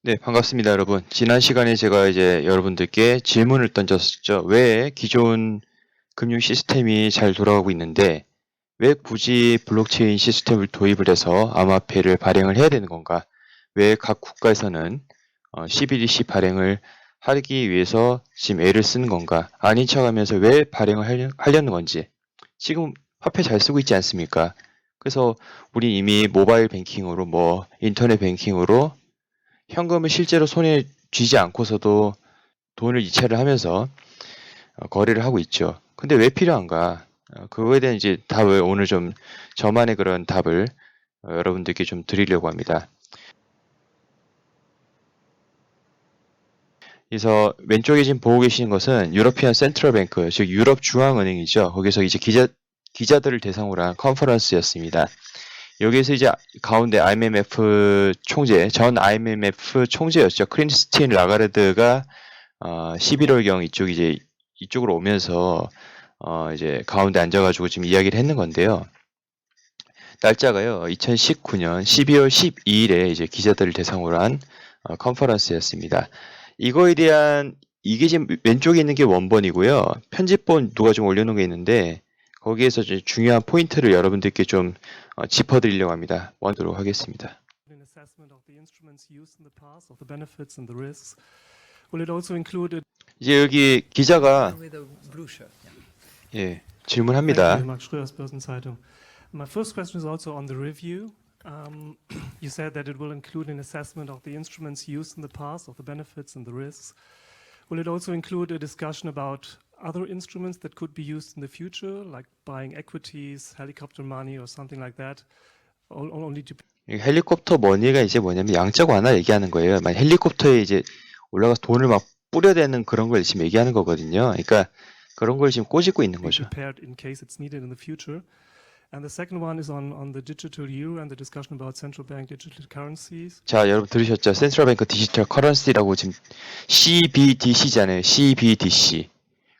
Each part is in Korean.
네, 반갑습니다, 여러분. 지난 시간에 제가 이제 여러분들께 질문을 던졌었죠. 왜 기존 금융 시스템이 잘 돌아가고 있는데, 왜 굳이 블록체인 시스템을 도입을 해서 암호화폐를 발행을 해야 되는 건가? 왜 각 국가에서는 CBDC 발행을 하기 위해서 지금 애를 쓰는 건가? 아닌 척하면서 왜 발행을 하려는 건지. 지금 화폐 잘 쓰고 있지 않습니까? 그래서 우리 이미 모바일 뱅킹으로 인터넷 뱅킹으로 현금을 실제로 손에 쥐지 않고서도 돈을 이체를 하면서 거래를 하고 있죠. 근데 왜 필요한가? 그거에 대한 이제 답을 오늘 좀 저만의 그런 답을 여러분들께 좀 드리려고 합니다. 그래서 왼쪽에 지금 보고 계시는 것은 유러피안 센트럴 뱅크, 즉 유럽 중앙은행이죠. 거기서 이제 기자들을 대상으로 한 컨퍼런스였습니다. 여기에서 이제 가운데 IMF 총재, 전 IMF 총재였죠. 크리스틴 라가르드가 11월경 이쪽으로 오면서 이제 가운데 앉아가지고 지금 이야기를 했는 건데요. 날짜가요, 2019년 12월 12일에 이제 기자들을 대상으로 한 컨퍼런스였습니다. 이거에 대한 이게 지금 왼쪽에 있는 게 원본이고요. 편집본 누가 좀 올려놓은 게 있는데 거기에서 이제 중요한 포인트를 여러분들께 좀 짚어드리려고 합니다. 원도록 하겠습니다. An assessment of the instruments used in the past, of the benefits and the risks. Will it also include 이제 여기 기자가 with a brochure. 예, Thank 질문합니다. you, Max Schröers, Börsenzeitung. My first question is also on the review. You said that it will include an assessment of the instruments used in the past, of the benefits and the risks. Will it also include a discussion about other instruments that could be used in the future, like buying equities, helicopter money, or something like that? Only to 헬리콥터 머니가 이제 뭐냐면 양적 완화 얘기하는 거예요. 만약 헬리콥터에 이제 올라가서 돈을 막 뿌려대는 그런 걸 지금 얘기하는 거거든요. 그러니까 그런 걸 지금 꼬집고 있는 be 거죠. prepared in case it's needed in the future. And the second one is on the digital euro and the discussion about central bank digital currencies. 자, 여러분 들으셨죠? 센트럴뱅크 디지털 커런시라고 지금 CBDC잖아요. CBDC.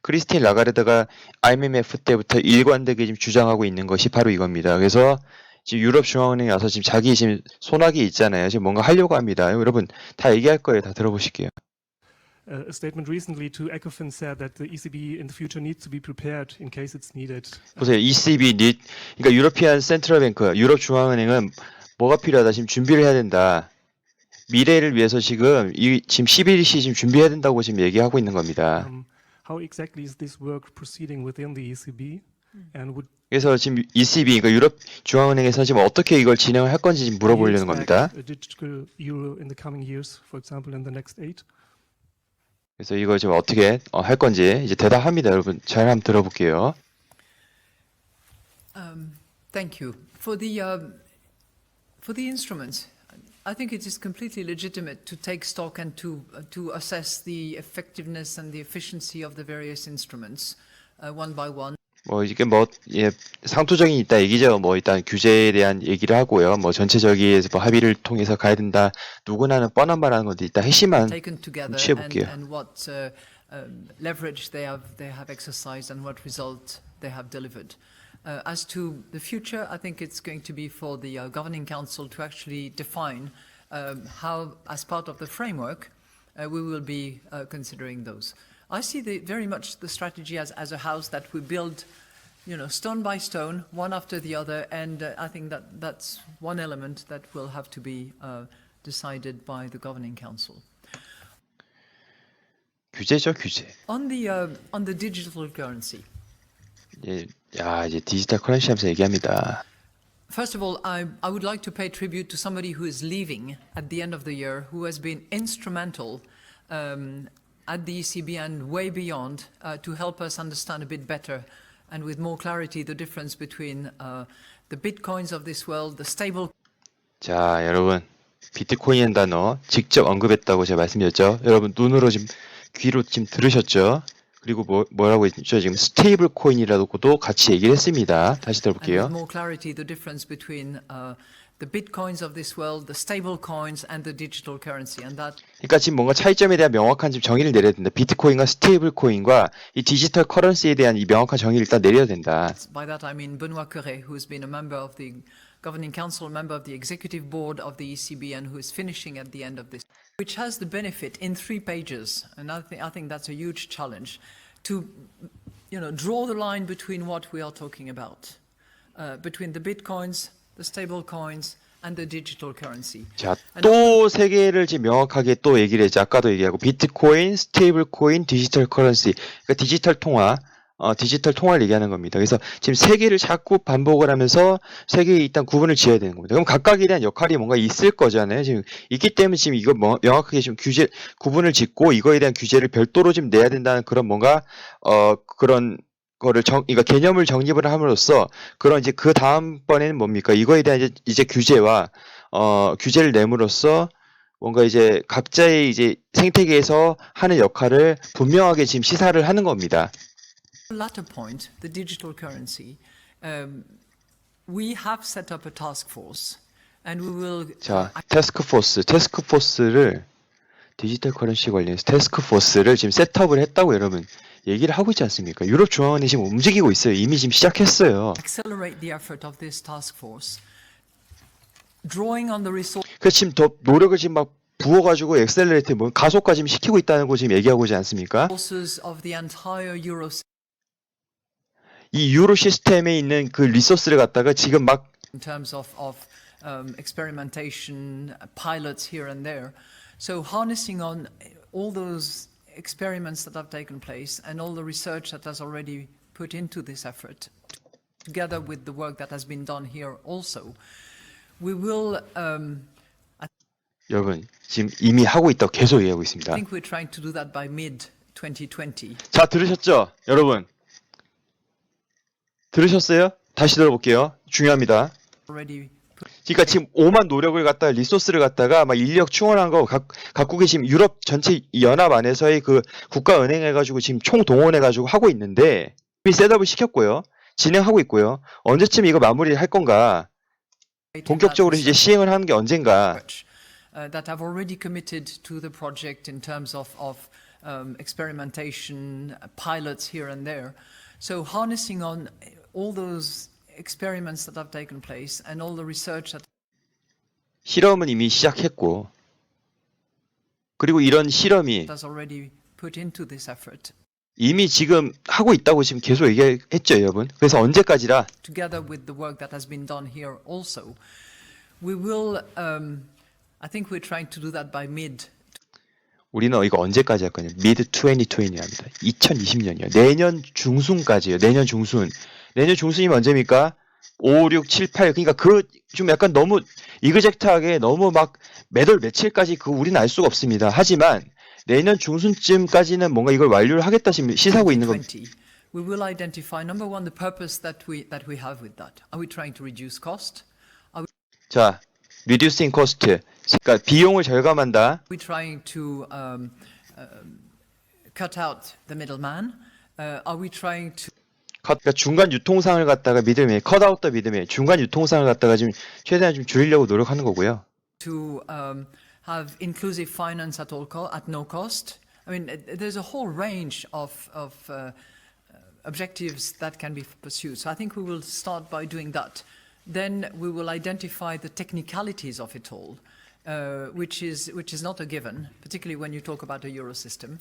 크리스틴 라가르드가 IMF 때부터 일관되게 지금 주장하고 있는 것이 바로 이겁니다. 그래서 지금 유럽 중앙은행에 와서 지금 자기 지금 소나기 있잖아요. 지금 뭔가 하려고 합니다. 여러분 다 얘기할 거예요. 다 들어보실게요. A statement recently to ECOFIN said that the ECB in the future needs to be prepared in case it's needed. 보세요. ECB, 그러니까 유러피안 센트럴뱅크, 유럽 중앙은행은 뭐가 필요하다. 지금 준비를 해야 된다. 미래를 위해서 지금 지금 11시 지금 준비해야 된다고 지금 얘기하고 있는 겁니다. How exactly is this work proceeding within the ECB? And would 그래서 지금 ECB, 그러니까 유럽 중앙은행에서 지금 어떻게 이걸 진행을 할 건지 지금 you 물어보려는 expect 겁니다. a digital euro in the coming years, for example, in the next 8? 그래서 이걸 지금 어떻게 할 건지 이제 대답합니다. 여러분 잘 한번 들어볼게요. Thank you. For the instruments, I think it is completely legitimate to take stock and to assess the effectiveness and the efficiency of the various instruments one by one. 이게 상투적인 있다 얘기죠. 일단 규제에 대한 얘기를 하고요. 전체적인 합의를 통해서 가야 된다. 누구나는 뻔한 말하는 건데 일단 핵심만 Taken together 취해볼게요. and what leverage they have exercised and what result they have delivered. As to the future, I think it's going to be for the Governing Council to actually define how, as part of the framework, we will be considering those. I see very much the strategy as a house that we build, stone by stone, one after the other, and I think that's one element that will have to be decided by the Governing Council. 규제죠, 규제. On the digital currency. 이제 디지털 커런시 하면서 얘기합니다. First of all, I would like to pay tribute to somebody who is leaving at the end of the year, who has been instrumental at the ECB and way beyond to help us understand a bit better and with more clarity the difference between the bitcoins of this world, the stable. 자, 여러분 비트코인이라는 단어 직접 언급했다고 제가 말씀드렸죠. 여러분 눈으로 지금 귀로 지금 들으셨죠? 그리고 뭐라고 했죠? 지금 스테이블 코인이라고도 같이 얘기를 했습니다. 다시 And 들어볼게요. with more clarity the difference between the bitcoins of this world, the stable coins, and the digital currency, and that. 그러니까 지금 뭔가 차이점에 대한 명확한 지금 정의를 내려야 된다. 비트코인과 스테이블 코인과 이 디지털 커런시에 대한 이 명확한 정의를 일단 내려야 된다. By that I mean Benoît Cœuré, who has been a member of the Governing Council, member of the Executive Board of the ECB, and who is finishing at the end of this. which has the benefit in 3 pages, and I think that's a huge challenge, to draw the line between what we are talking about, between the bitcoins, the stable coins, and the digital currency. 자, 또 세 개를 지금 명확하게 또 얘기를 했죠. 아까도 얘기하고 비트코인, 스테이블 코인, 디지털 커런시. 그러니까 디지털 통화, 디지털 통화를 얘기하는 겁니다. 그래서 지금 세 개를 자꾸 반복을 하면서 세 개의 일단 구분을 지어야 되는 겁니다. 그럼 각각에 대한 역할이 뭔가 있을 거잖아요. 지금 있기 때문에 지금 이거 명확하게 좀 구분을 짓고 이거에 대한 규제를 별도로 좀 내야 된다는 그런 뭔가 그런 거를 그러니까 개념을 정립을 함으로써 그런 이제 그 다음번에는 뭡니까? 이거에 대한 이제 규제와 규제를 내므로써 뭔가 이제 각자의 이제 생태계에서 하는 역할을 분명하게 지금 시사를 하는 겁니다. The latter point, the digital currency, we have set up a task force, and we will. 자, 태스크포스를 디지털 커런시 관련해서 태스크포스를 지금 셋업을 했다고 여러분 얘기를 하고 있지 않습니까? 유럽 중앙은행이 지금 움직이고 있어요. 이미 지금 시작했어요. Accelerate the effort of this task force, drawing on the 그래서 지금 더 노력을 지금 막 부어가지고 엑셀레이트 뭐 가속화 지금 시키고 있다는 거 지금 얘기하고 있지 않습니까? resources of the entire Euro 이 유로 시스템에 있는 그 리소스를 갖다가 지금 막 in terms of experimentation, pilots here and there. So harnessing on all those experiments that have taken place and all the research that has already put into this effort, together with the work that has been done here also, we will. 여러분 지금 이미 하고 있다고 계속 얘기하고 있습니다. I think we're trying to do that by mid 2020. 자, 들으셨죠? 여러분 들으셨어요? 다시 들어볼게요. 중요합니다. Already. 그러니까 지금 오만 노력을 갖다가 리소스를 갖다가 막 인력 충원한 거 갖고 계신 유럽 전체 연합 안에서의 그 국가은행 해가지고 지금 총 동원해가지고 하고 있는데 이미 셋업을 시켰고요. 진행하고 있고요. 언제쯤 이거 마무리를 할 건가? 본격적으로 이제 시행을 하는 게 언젠가? That have already committed to the project in terms of experimentation, pilots here and there. So harnessing on all those experiments that have taken place and all the research that 실험은 이미 시작했고 그리고 이런 실험이 has already put into this effort. 이미 지금 하고 있다고 지금 계속 얘기했죠, 여러분. 그래서 언제까지라? Together with the work that has been done here also, we will. I think we're trying to do that by mid. 우리는 이거 언제까지 할 거냐? mid 2020입니다. 2020년이요. 내년 중순까지요. 내년 중순. 내년 중순이면 언제입니까? 5, 6, 7, 8. 그러니까 그 좀 약간 너무 이그젝트하게 너무 막 몇 월 며칠까지 그 우리는 알 수가 없습니다. 하지만 내년 중순쯤까지는 뭔가 이걸 완료를 하겠다 지금 시사하고 있는 겁니다. 2020, we will identify number one the purpose that we have with that. Are we trying to reduce cost? 자, reducing cost. 그러니까 비용을 절감한다. Are we trying to cut out the middleman? Are we trying to 그러니까 중간 유통상을 갖다가 믿음에 cut out the 믿음에 중간 유통상을 갖다가 지금 최대한 좀 줄이려고 노력하는 거고요. have inclusive finance at no cost? I mean, there's a whole range of objectives that can be pursued. So I think we will start by doing that. Then we will identify the technicalities of it all, which is not a given, particularly when you talk about a euro system.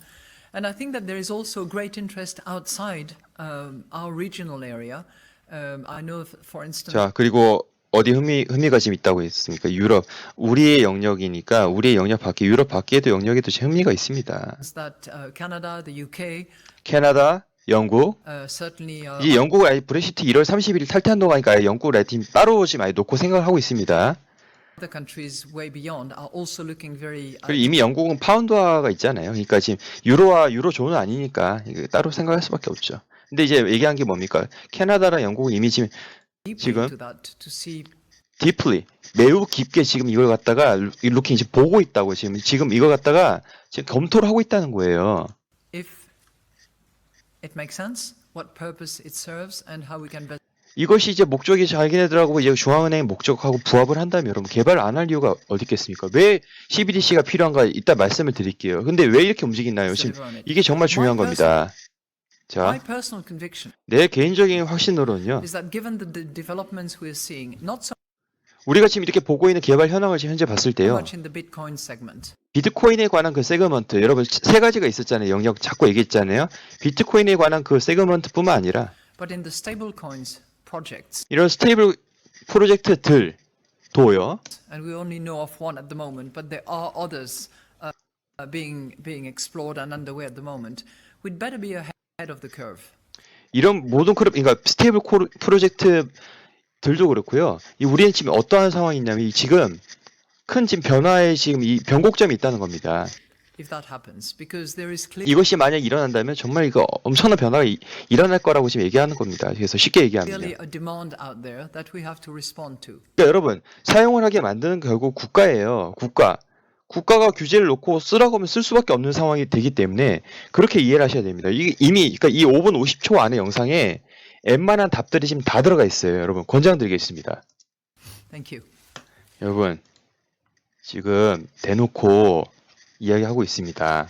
And I think that there is also great interest outside our regional area. I know, for instance. 자, 그리고 어디 흥미가 지금 있다고 했습니까? 유럽. 우리의 영역이니까 우리의 영역 밖에 유럽 밖에도 영역에도 지금 흥미가 있습니다. That Canada, the UK, 캐나다, 영국. certainly. 이제 영국은 아예 브렉시트 1월 31일 탈퇴한다고 하니까 아예 영국 라틴 따로 지금 아예 놓고 생각하고 있습니다. Other countries way beyond are also looking very. 그리고 이미 영국은 파운드화가 있잖아요. 그러니까 지금 유로와 유로존은 아니니까 이거 따로 생각할 수밖에 없죠. 근데 이제 얘기한 게 뭡니까? 캐나다랑 영국은 이미 지금 into that to see deeply 매우 깊게 지금 이걸 갖다가 looking 지금 보고 있다고 지금 이걸 갖다가 지금 검토를 하고 있다는 거예요. if it makes sense, what purpose it serves, and how we can best. 이것이 이제 목적이 자기네들하고 이제 중앙은행 목적하고 부합을 한다면 여러분 개발 안 할 이유가 어디 있겠습니까? 왜 CBDC가 필요한가 이따 말씀을 드릴게요. 근데 왜 이렇게 움직이나요? 지금 이게 정말 중요한 겁니다. My 자, personal conviction 내 개인적인 확신으로는요. is that given the developments we're seeing, not so 우리가 지금 이렇게 보고 있는 개발 현황을 지금 현재 봤을 How 때요. much in the Bitcoin segment? 비트코인에 관한 그 세그먼트, 여러분 세 가지가 있었잖아요. 영역 자꾸 얘기했잖아요. 비트코인에 관한 그 세그먼트뿐만 아니라 But in the stablecoins projects, 이런 스테이블 프로젝트들도요. and we only know of one at the moment, but there are others being explored and underway at the moment. We'd better be ahead of the curve. 이런 모든 그러니까 스테이블 프로젝트들도 그렇고요. 우리는 지금 어떠한 상황이 있냐면 지금 큰 지금 변화에 지금 이 변곡점이 있다는 겁니다. If that happens, because there is clearly 이것이 만약 일어난다면 정말 이거 엄청난 변화가 일어날 거라고 지금 얘기하는 겁니다. 그래서 쉽게 얘기하면 a demand out there that we have to respond to. 그러니까 여러분 사용을 하게 만드는 결국 국가예요. 국가가 규제를 놓고 쓰라고 하면 쓸 수밖에 없는 상황이 되기 때문에 그렇게 이해를 하셔야 됩니다. 이게 이미 그러니까 이 5분 50초 안에 영상에 웬만한 답들이 지금 다 들어가 있어요. 여러분 권장드리겠습니다. Thank you. 여러분 지금 대놓고 이야기하고 있습니다.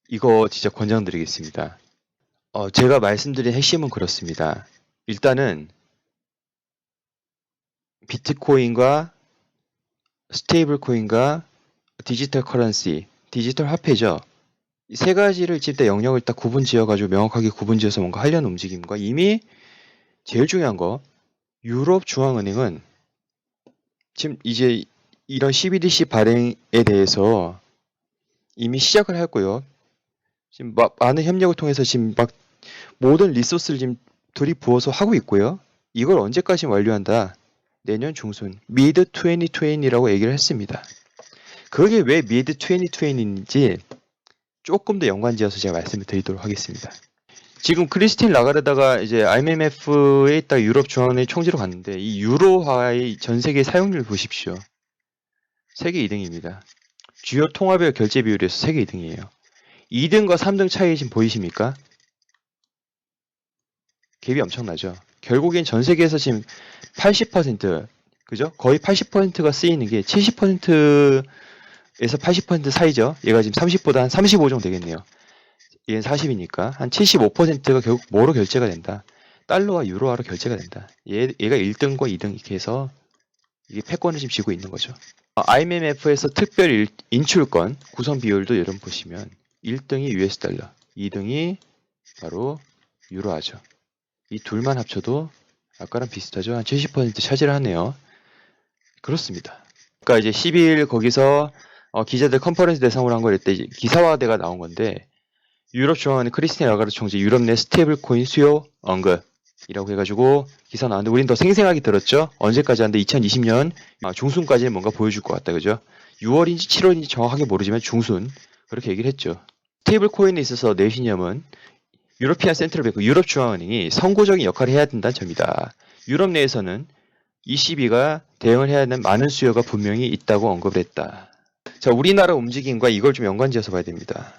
이거 진짜 권장드리겠습니다. 제가 말씀드린 핵심은 그렇습니다. 일단은 비트코인과 스테이블 코인과 디지털 커런시, 디지털 화폐죠. 이 세 가지를 지금 영역을 딱 구분 지어가지고 명확하게 구분 지어서 뭔가 하려는 움직임과 이미 제일 중요한 거 유럽 중앙은행은 지금 이제 이런 CBDC 발행에 대해서 이미 시작을 했고요. 지금 많은 협력을 통해서 지금 막 모든 리소스를 지금 들이부어서 하고 있고요. 이걸 언제까지 완료한다? 내년 중순, 미드 2020이라고 얘기를 했습니다. 그게 왜 미드 2020인지 조금 더 연관지어서 제가 말씀을 드리도록 하겠습니다. 지금 크리스틴 라가르다가 이제 IMF에 있다 유럽 중앙은행 총재로 갔는데 이 유로화의 전 세계 사용률 보십시오. 세계 2등입니다. 주요 통화별 결제 비율에서 세계 2등이에요. 2등과 3등 차이 지금 보이십니까? 갭이 엄청나죠. 결국엔 전 세계에서 지금 80%, 그죠? 거의 80%가 쓰이는 게 70%에서 80% 사이죠. 얘가 지금 30보다 한 35 정도 되겠네요. 얘는 40이니까 한 75%가 결국 뭐로 결제가 된다? 달러와 유로화로 결제가 된다. 얘가 1등과 2등 이렇게 해서 이게 패권을 지금 쥐고 있는 거죠. IMF에서 특별 인출권 구성 비율도 여러분 보시면 1등이 US 달러, 2등이 바로 유로화죠. 이 둘만 합쳐도 아까랑 비슷하죠. 한 70% 차지를 하네요. 그렇습니다. 그러니까 이제 12일 거기서 기자들 컨퍼런스 대상으로 한 걸 이때 기사화대가 나온 건데 유럽 중앙은행 크리스틴 라가르 총재 유럽 내 스테이블 코인 수요 언급이라고 해가지고 기사 나왔는데 우린 더 생생하게 들었죠. 언제까지 하는데 2020년 중순까지는 뭔가 보여줄 것 같다, 그죠? 6월인지 7월인지 정확하게 모르지만 중순 그렇게 얘기를 했죠. 스테이블 코인에 있어서 내 신념은 유로피안 센트럴뱅크, 유럽 중앙은행이 선구적인 역할을 해야 된다는 점이다. 유럽 내에서는 ECB가 대응을 해야 하는 많은 수요가 분명히 있다고 언급을 했다. 자, 우리나라 움직임과 이걸 좀 연관지어서 봐야 됩니다.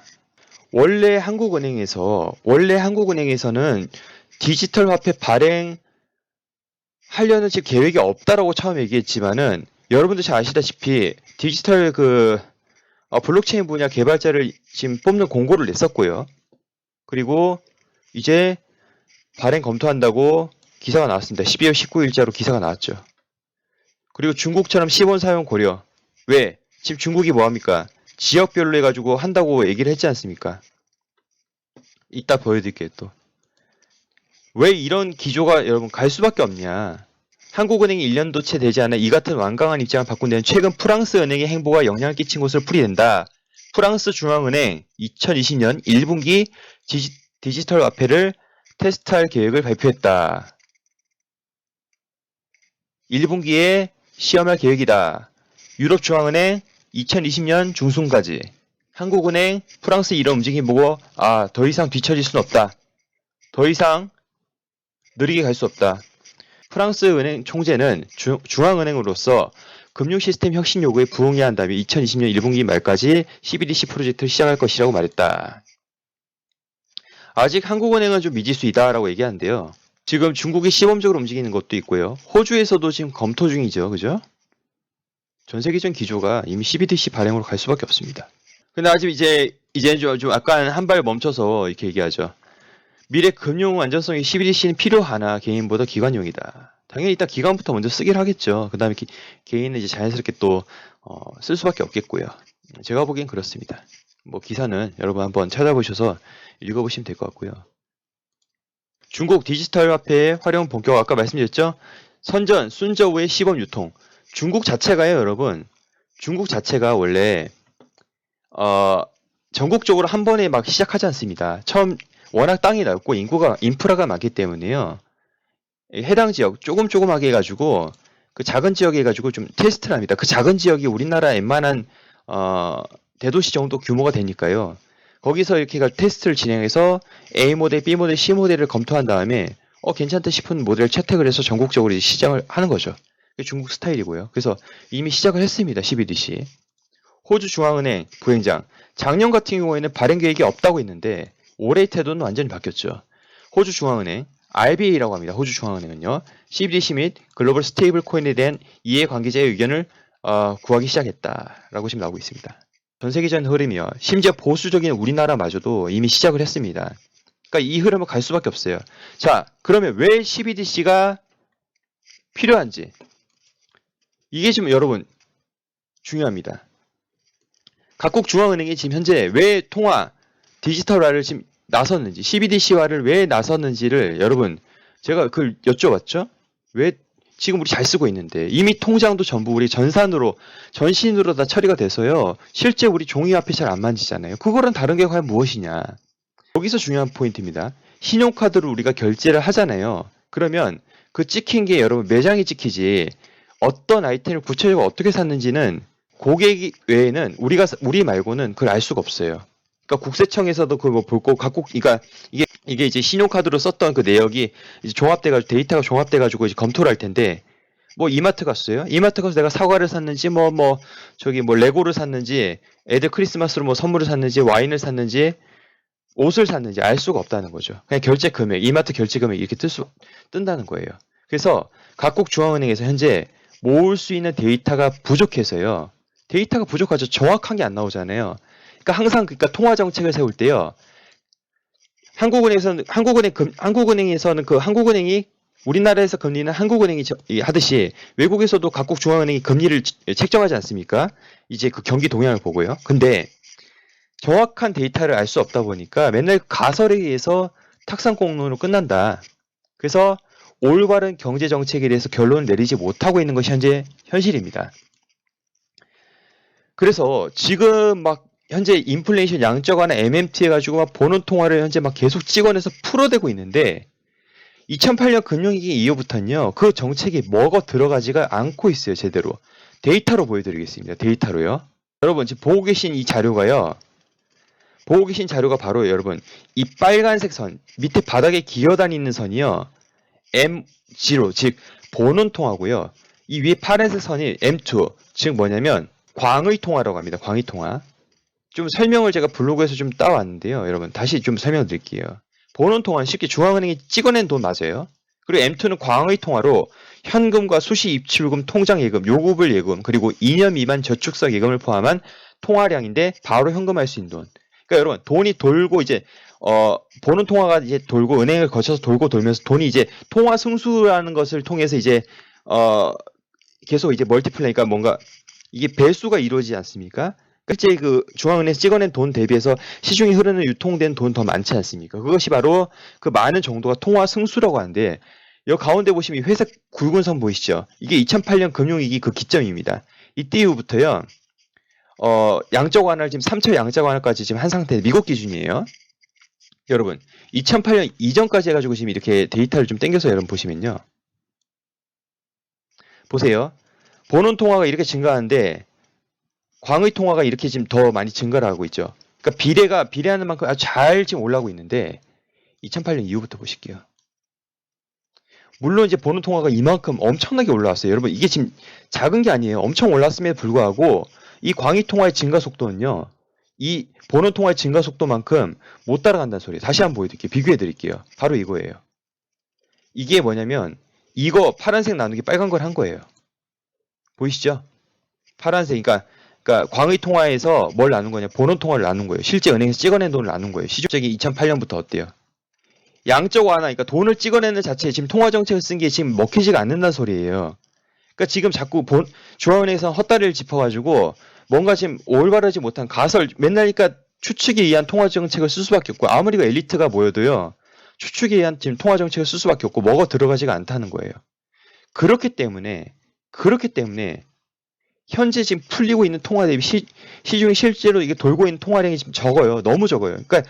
원래 한국은행에서는 디지털 화폐 발행하려는 지금 계획이 없다라고 처음 얘기했지만은 여러분들 잘 아시다시피 디지털 블록체인 분야 개발자를 지금 뽑는 공고를 냈었고요. 그리고 이제 발행 검토한다고 기사가 나왔습니다. 12월 19일자로 기사가 나왔죠. 그리고 중국처럼 시범 사용 고려. 왜? 지금 중국이 뭐합니까? 지역별로 해가지고 한다고 얘기를 했지 않습니까? 이따 보여드릴게요 또. 왜 이런 기조가 여러분 갈 수밖에 없냐. 한국은행이 1년도 채 되지 않아 이 같은 완강한 입장을 바꾼 데는 최근 프랑스 은행의 행보가 영향을 끼친 것으로 풀이된다. 프랑스 중앙은행 2020년 1분기 디지털 화폐를 테스트할 계획을 발표했다. 1분기에 시험할 계획이다. 유럽 중앙은행 2020년 중순까지. 한국은행, 프랑스 이런 움직임 보고 더 이상 뒤처질 수는 없다. 더 이상 느리게 갈 수 없다. 프랑스 은행 총재는 중앙은행으로서 금융 시스템 혁신 요구에 부응해야 한다며 2020년 1분기 말까지 CBDC 프로젝트를 시작할 것이라고 말했다. 아직 한국은행은 좀 미지수이다라고 얘기하는데요. 지금 중국이 시범적으로 움직이는 것도 있고요. 호주에서도 지금 검토 중이죠. 그죠? 전 세계적인 기조가 이미 CBDC 발행으로 갈 수밖에 없습니다. 근데 아직 이제는 좀 약간 한 발 멈춰서 이렇게 얘기하죠. 미래 금융 안전성이 CBDC는 필요하나 개인보다 기관용이다. 당연히 일단 기관부터 먼저 쓰긴 하겠죠. 그 다음에 개인은 이제 자연스럽게 또 쓸 수밖에 없겠고요. 제가 보기엔 그렇습니다. 뭐 기사는 여러분 한번 찾아보셔서 읽어보시면 될 것 같고요. 중국 디지털 화폐의 활용 본격, 아까 말씀드렸죠? 선전, 순저우의 시범 유통. 중국 자체가요, 여러분. 중국 자체가 원래 전국적으로 한 번에 막 시작하지 않습니다. 처음 워낙 땅이 넓고 인프라가 많기 때문에요. 해당 지역 조금조금하게 해가지고 그 작은 지역에 해가지고 좀 테스트를 합니다. 그 작은 지역이 우리나라 웬만한 대도시 정도 규모가 되니까요. 거기서 이렇게 해가지고 테스트를 진행해서 A 모델, B 모델, C 모델을 검토한 다음에 괜찮다 싶은 모델을 채택을 해서 전국적으로 이제 시작을 하는 거죠. 그게 중국 스타일이고요. 그래서 이미 시작을 했습니다. CBDC. 호주 중앙은행 부행장. 작년 같은 경우에는 발행 계획이 없다고 했는데 올해의 태도는 완전히 바뀌었죠. 호주 중앙은행 RBA라고 합니다. 호주 중앙은행은요. CBDC 및 글로벌 스테이블 코인에 대한 이해관계자의 의견을 구하기 시작했다라고 지금 나오고 있습니다. 전 세계적인 흐름이요. 심지어 보수적인 우리나라마저도 이미 시작을 했습니다. 그러니까 이 흐름은 갈 수밖에 없어요. 자, 그러면 왜 CBDC가 필요한지. 이게 지금 여러분 중요합니다. 각국 중앙은행이 지금 현재 왜 통화, 디지털화를 지금 나섰는지, CBDC화를 왜 나섰는지를 여러분 제가 그걸 여쭤봤죠? 왜 지금 우리 잘 쓰고 있는데 이미 통장도 전부 우리 전신으로 다 처리가 돼서요. 실제 우리 종이화폐 잘 안 만지잖아요. 그거랑 다른 게 과연 무엇이냐? 여기서 중요한 포인트입니다. 신용카드로 우리가 결제를 하잖아요. 그러면 그 찍힌 게 여러분 매장이 찍히지 어떤 아이템을 구체적으로 어떻게 샀는지는 고객 외에는 우리 말고는 그걸 알 수가 없어요. 그러니까 국세청에서도 그걸 뭐 볼 거고 그러니까 이게 이제 신용카드로 썼던 그 내역이 이제 종합돼가지고 데이터가 종합돼가지고 이제 검토를 할 텐데 뭐 이마트 갔어요. 이마트 가서 내가 사과를 샀는지 뭐 레고를 샀는지 애들 크리스마스로 뭐 선물을 샀는지 와인을 샀는지 옷을 샀는지 알 수가 없다는 거죠. 그냥 결제 금액, 이마트 결제 금액 이렇게 뜬다는 거예요. 그래서 각국 중앙은행에서 현재 모을 수 있는 데이터가 부족해서요. 데이터가 부족하죠. 정확한 게 안 나오잖아요. 그러니까 항상 통화 정책을 세울 때요. 한국은행에서는 그 한국은행이 우리나라에서 금리는 한국은행이 하듯이 외국에서도 각국 중앙은행이 금리를 책정하지 않습니까? 이제 그 경기 동향을 보고요. 근데 정확한 데이터를 알 수 없다 보니까 맨날 가설에 의해서 탁상공론으로 끝난다. 그래서 올바른 경제 정책에 대해서 결론을 내리지 못하고 있는 것이 현재 현실입니다. 그래서 지금 막 현재 인플레이션 양적 완화 MMT 해가지고 막 보는 통화를 현재 막 계속 찍어내서 풀어대고 있는데 2008년 금융위기 이후부터는요 그 정책이 먹어 들어가지가 않고 있어요. 제대로 데이터로 보여드리겠습니다. 데이터로요. 여러분 지금 보고 계신 이 자료가요. 바로 여러분 이 빨간색 선 밑에 바닥에 기어다니는 선이요 M0 즉 보는 통화고요. 이 위에 파란색 선이 M2 즉 뭐냐면 광의 통화라고 합니다. 광의 통화. 좀 설명을 제가 블로그에서 좀 따왔는데요. 여러분 다시 좀 설명드릴게요. 보는 통화는 쉽게 중앙은행이 찍어낸 돈 맞아요. 그리고 M2는 광의 통화로 현금과 수시 입출금, 통장 예금, 요구불 예금, 그리고 2년 미만 저축성 예금을 포함한 통화량인데 바로 현금할 수 있는 돈. 그러니까 여러분 돈이 돌고 이제 보는 통화가 이제 돌고 은행을 거쳐서 돌고 돌면서 돈이 이제 통화 승수라는 것을 통해서 이제 계속 이제 멀티플레이가 뭔가 이게 배수가 이루어지지 않습니까? 실제 그 중앙은행에서 찍어낸 돈 대비해서 시중에 흐르는 유통된 돈 더 많지 않습니까? 그것이 바로 그 많은 정도가 통화 승수라고 하는데 여기 가운데 보시면 이 회색 굵은 선 보이시죠? 이게 2008년 금융위기 그 기점입니다. 이때 이후부터요. 양적 완화를 지금 3차 양적 완화까지 지금 한 상태 미국 기준이에요. 여러분 2008년 이전까지 해가지고 지금 이렇게 데이터를 좀 당겨서 여러분 보시면요. 보세요. 보는 통화가 이렇게 증가하는데 광의 통화가 이렇게 지금 더 많이 증가를 하고 있죠. 그러니까 비례하는 만큼 아주 잘 지금 올라오고 있는데 2008년 이후부터 보실게요. 물론 이제 보는 통화가 이만큼 엄청나게 올라왔어요. 여러분 이게 지금 작은 게 아니에요. 엄청 올랐음에도 불구하고 이 광의 통화의 증가 속도는요. 이 보는 통화의 증가 속도만큼 못 따라간다는 소리예요. 다시 한번 보여드릴게요. 비교해드릴게요. 바로 이거예요. 이게 뭐냐면 이거 파란색 나누기 빨간 걸 한 거예요. 보이시죠? 파란색 그러니까 광의 통화에서 뭘 나눈 거냐? 보는 통화를 나눈 거예요. 실제 은행에서 찍어낸 돈을 나눈 거예요. 시중적인 2008년부터 어때요? 양적 완화, 그러니까 돈을 찍어내는 자체에 지금 통화 정책을 쓴 게 지금 먹히지가 않는다는 소리예요. 그러니까 지금 자꾸 중앙은행에서 헛다리를 짚어가지고 뭔가 지금 올바르지 못한 가설, 맨날 그러니까 추측에 의한 통화 정책을 쓸 수밖에 없고 아무리 그 엘리트가 모여도요 추측에 의한 지금 통화 정책을 쓸 수밖에 없고 먹어 들어가지가 않다는 거예요. 그렇기 때문에 현재 지금 풀리고 있는 통화 대비 시중에 실제로 이게 돌고 있는 통화량이 지금 적어요. 너무 적어요. 그러니까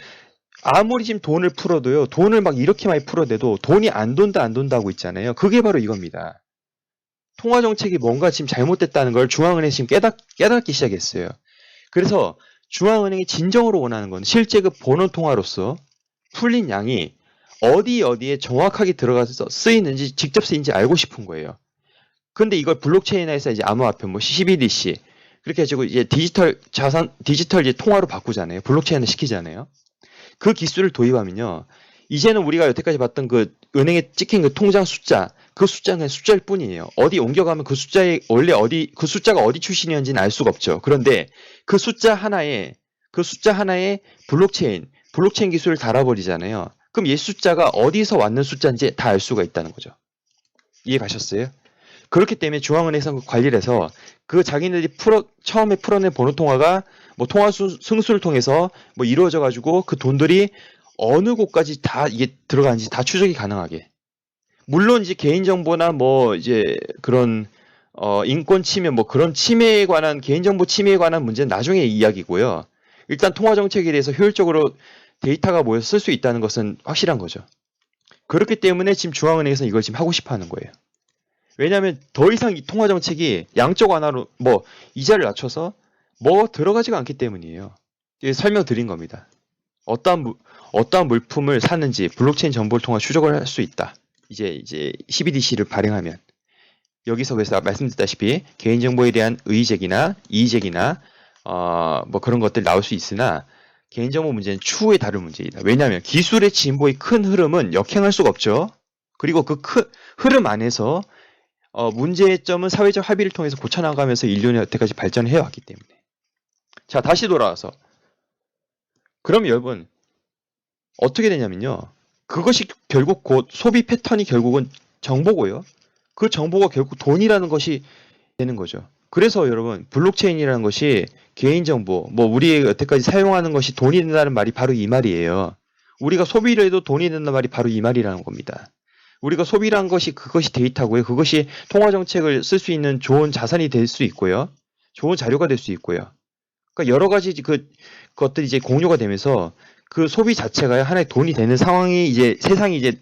아무리 지금 돈을 풀어도요. 돈을 막 이렇게 많이 풀어대도 돈이 안 돈다 하고 있잖아요. 그게 바로 이겁니다. 통화 정책이 뭔가 지금 잘못됐다는 걸 중앙은행이 지금 깨닫기 시작했어요. 그래서 중앙은행이 진정으로 원하는 건 실제 그 번원 통화로서 풀린 양이 어디에 정확하게 들어가서 쓰이는지 직접 쓰이는지 알고 싶은 거예요. 근데 이걸 블록체인에서 이제 암호화폐, 뭐 CBDC 그렇게 해가지고 이제 디지털 이제 통화로 바꾸잖아요. 블록체인을 시키잖아요. 그 기술을 도입하면요. 이제는 우리가 여태까지 봤던 그 은행에 찍힌 그 통장 숫자, 그 숫자는 숫자일 뿐이에요. 어디 옮겨가면 그 숫자에 원래 그 숫자가 어디 출신이었는지는 알 수가 없죠. 그런데 그 숫자 하나에 블록체인 기술을 달아버리잖아요. 그럼 이 숫자가 어디서 왔는 숫자인지 다 알 수가 있다는 거죠. 이해 가셨어요? 그렇기 때문에 중앙은행에서 관리를 해서 그 자기네들이 처음에 풀어낸 번호 통화가 뭐 통화 승수를 통해서 뭐 이루어져 가지고 그 돈들이 어느 곳까지 다 이게 들어가는지 다 추적이 가능하게. 물론 이제 개인정보나 뭐 이제 그런 인권 침해 뭐 그런 침해에 관한 개인정보 침해에 관한 문제는 나중에 이야기고요. 일단 통화 정책에 대해서 효율적으로 데이터가 모여서 쓸 수 있다는 것은 확실한 거죠. 그렇기 때문에 지금 중앙은행에서 이걸 지금 하고 싶어 하는 거예요. 왜냐하면 더 이상 이 통화 정책이 양적 완화로 뭐 이자를 낮춰서 뭐 들어가지가 않기 때문이에요. 설명드린 겁니다. 어떠한 물품을 사는지 블록체인 정보를 통해 추적을 할 수 있다. 이제 CBDC를 발행하면 여기서 그래서 말씀드렸다시피 개인정보에 대한 의제기나 이의제기나 뭐 그런 것들이 나올 수 있으나 개인정보 문제는 추후에 다룰 문제이다. 왜냐하면 기술의 진보의 큰 흐름은 역행할 수가 없죠. 그리고 그 흐름 안에서 문제점은 사회적 합의를 통해서 고쳐나가면서 인류는 여태까지 발전해왔기 때문에. 자, 다시 돌아와서. 그럼 여러분, 어떻게 되냐면요. 그것이 결국 곧 소비 패턴이 결국은 정보고요. 그 정보가 결국 돈이라는 것이 되는 거죠. 그래서 여러분, 블록체인이라는 것이 개인정보, 뭐 우리 여태까지 사용하는 것이 돈이 된다는 말이 바로 이 말이에요. 우리가 소비를 해도 돈이 된다는 말이 바로 이 말이라는 겁니다. 우리가 소비를 한 것이 그것이 데이터고요. 그것이 통화정책을 쓸 수 있는 좋은 자산이 될 수 있고요. 좋은 자료가 될 수 있고요. 그러니까 여러 가지 그것들이 이제 공유가 되면서 그 소비 자체가 하나의 돈이 되는 상황이 이제 세상이 이제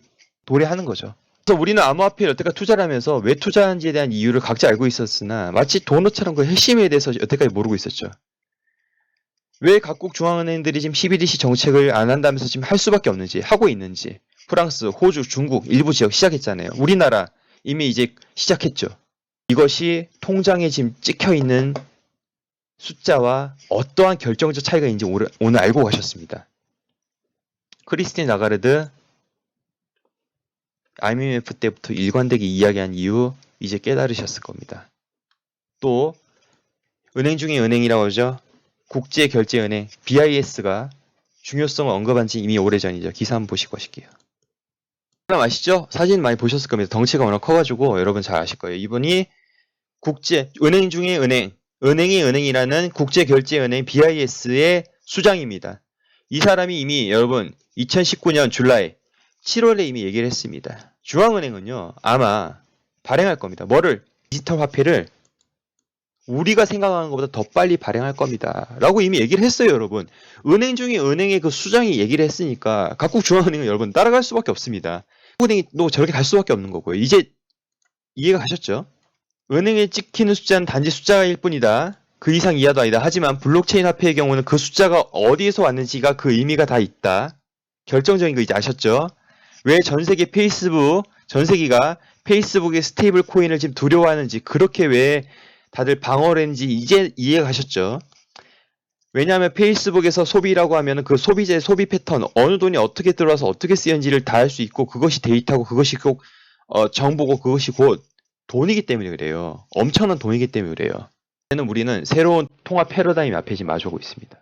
도래하는 거죠. 그래서 우리는 암호화폐에 여태까지 투자를 하면서 왜 투자하는지에 대한 이유를 각자 알고 있었으나 마치 도넛처럼 그 핵심에 대해서 여태까지 모르고 있었죠. 왜 각국 중앙은행들이 지금 CBDC 정책을 안 한다면서 지금 할 수밖에 없는지, 하고 있는지. 프랑스, 호주, 중국 일부 지역 시작했잖아요. 우리나라 이미 이제 시작했죠. 이것이 통장에 지금 찍혀 있는 숫자와 어떠한 결정적 차이가 있는지 오늘 알고 가셨습니다. 크리스틴 라가르드 IMF 때부터 일관되게 이야기한 이유 이제 깨달으셨을 겁니다. 또 은행 중에 은행이라고 하죠. 국제결제은행 BIS가 중요성을 언급한 지 이미 오래전이죠. 기사 한번 보시고 가실게요. 사람 아시죠? 사진 많이 보셨을 겁니다. 덩치가 워낙 커가지고 여러분 잘 아실 거예요. 이분이 은행 중에 은행이 은행이라는 국제결제은행 BIS의 수장입니다. 이 사람이 이미 여러분 2019년 줄라이 7월에 이미 얘기를 했습니다. 중앙은행은요 아마 발행할 겁니다. 뭐를? 디지털 화폐를 우리가 생각하는 것보다 더 빨리 발행할 겁니다. 라고 이미 얘기를 했어요, 여러분. 은행 중에 은행의 그 수장이 얘기를 했으니까 각국 중앙은행은 여러분 따라갈 수밖에 없습니다. 은행도 저렇게 갈 수밖에 없는 거고요. 이제 이해가 가셨죠? 은행에 찍히는 숫자는 단지 숫자일 뿐이다. 그 이상 이하도 아니다. 하지만 블록체인 화폐의 경우는 그 숫자가 어디에서 왔는지가 그 의미가 다 있다. 결정적인 거 이제 아셨죠? 왜 전 세계가 페이스북의 스테이블 코인을 지금 두려워하는지, 그렇게 왜 다들 방어를 했는지 이제 이해가 가셨죠? 왜냐하면 페이스북에서 소비라고 하면 그 소비재 소비 패턴, 어느 돈이 어떻게 들어와서 어떻게 쓰였는지를 다 알 수 있고, 그것이 데이터고, 그것이 꼭 정보고, 그것이 곧 돈이기 때문에 그래요. 엄청난 돈이기 때문에 그래요. 우리는 새로운 통화 패러다임 앞에 지금 마주하고 있습니다.